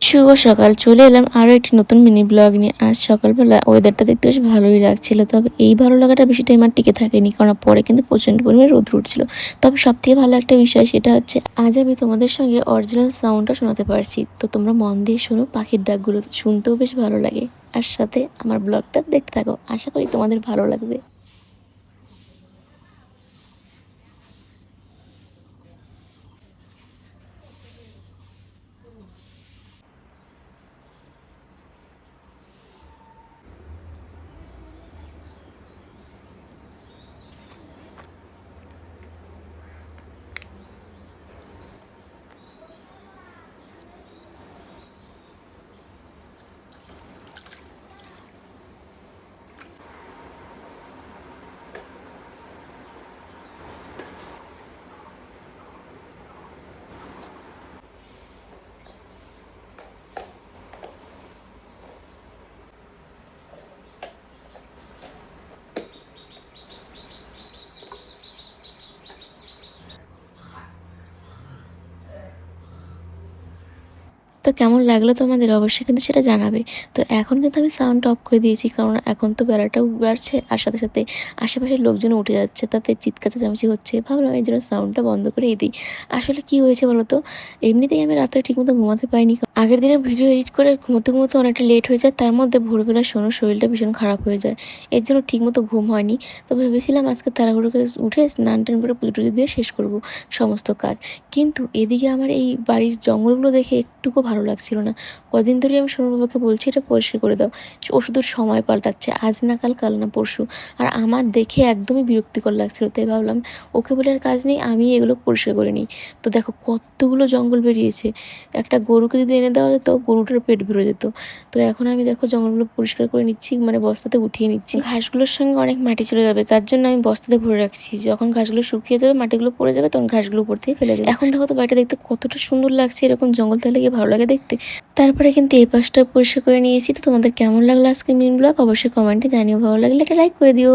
শুভ সকাল, চলে এলাম আরও একটি নতুন মিনি ব্লগ নিয়ে। আজ সকালবেলা ওয়েদারটা দেখতে বেশ ভালোই লাগছিল, তবে এই ভালো লাগাটা বেশি টাইম আর টিকে থাকেনি, কারণ পরে কিন্তু প্রচণ্ড পরিমাণে রোদ উঠছিল। তবে সবথেকে ভালো একটা বিষয়, সেটা হচ্ছে আজ আমি তোমাদের সঙ্গে অরিজিনাল সাউন্ডটা শোনাতে পারছি। তো তোমরা মন দিয়ে শোনো, পাখির ডাকগুলো শুনতেও বেশ ভালো লাগে। আর সাথে আমার ব্লগটা দেখতে থাকো, আশা করি তোমাদের ভালো লাগবে। তো কেমন লাগলো তোমাদের, অবশ্যই কিন্তু সেটা জানাবে। তো এখন কিন্তু আমি সাউন্ডটা অফ করে দিয়েছি, কারণ এখন তো বেলাটাও বাড়ছে আর সাথে সাথে আশেপাশের লোকজন উঠে যাচ্ছে, তাতে চিৎকার চেঁচামেচি হচ্ছে। ভাবলাম এই জন্য সাউন্ডটা বন্ধ করেই দিই। আসলে কি হয়েছে বলো তো, এমনিতেই আমি রাত্রে ঠিকমতো ঘুমাতে পারিনি। আগের দিনে ভিডিও এডিট করে ঘুমোতে ঘুমোতে অনেকটা লেট হয়ে যায়, তার মধ্যে ভোরবেলা শরীরটা ভীষণ খারাপ হয়ে যায়। এর জন্য ঠিকমতো ঘুম হয়নি। তো ভেবেছিলাম আজকে তাড়াহুড়ো করে উঠে স্নান টান করে পুজো টুজো দিয়ে শেষ করব সমস্ত কাজ। কিন্তু এদিকে আমার এই বাড়ির জঙ্গলগুলো দেখে একটুকু ভালো লাগছিল না। কদিন ধরেই আমি সোনুর বাবাকে বলছি এটা পরিষ্কার করে দাও। ও শুধু সময় পাল্টাচ্ছে, আজ না কাল, কাল না পরশু। আর আমার দেখে একদমই বিরক্তিকর লাগছিল, তাই ভাবলাম ওকে বলে আর কাজ নেই, আমি এগুলো পরিষ্কার করে নিই। তো দেখো কতগুলো জঙ্গল বেরিয়েছে। একটা গরুকে যদি এনে দেওয়া যেত, গরুটার পেট ভরে যেত। তো এখন আমি দেখো জঙ্গলগুলো পরিষ্কার করে নিচ্ছি, মানে বস্তাতে উঠিয়ে নিচ্ছি। ঘাসগুলোর সঙ্গে অনেক মাটি চলে যাবে, তার জন্য আমি বস্তাতে ভরে রাখছি। যখন ঘাসগুলো শুকিয়ে যাবে, মাটিগুলো পড়ে যাবে, তখন ঘাসগুলো উপর থেকে ফেলে দেবে। এখন দেখো তো বাড়িটা দেখতে কতটা সুন্দর লাগছে, এরকম জঙ্গল থাকলে গিয়ে ভালো লাগে দেখতে। তারপরে কিন্তু এই পাশটা পরিষ্কার করে নিয়েছি। তো তোমাদের কেমন লাগলো আজকের মিনি ব্লগ, অবশ্যই কমেন্টে জানিও। ভালো লাগলে একটা লাইক করে দিও।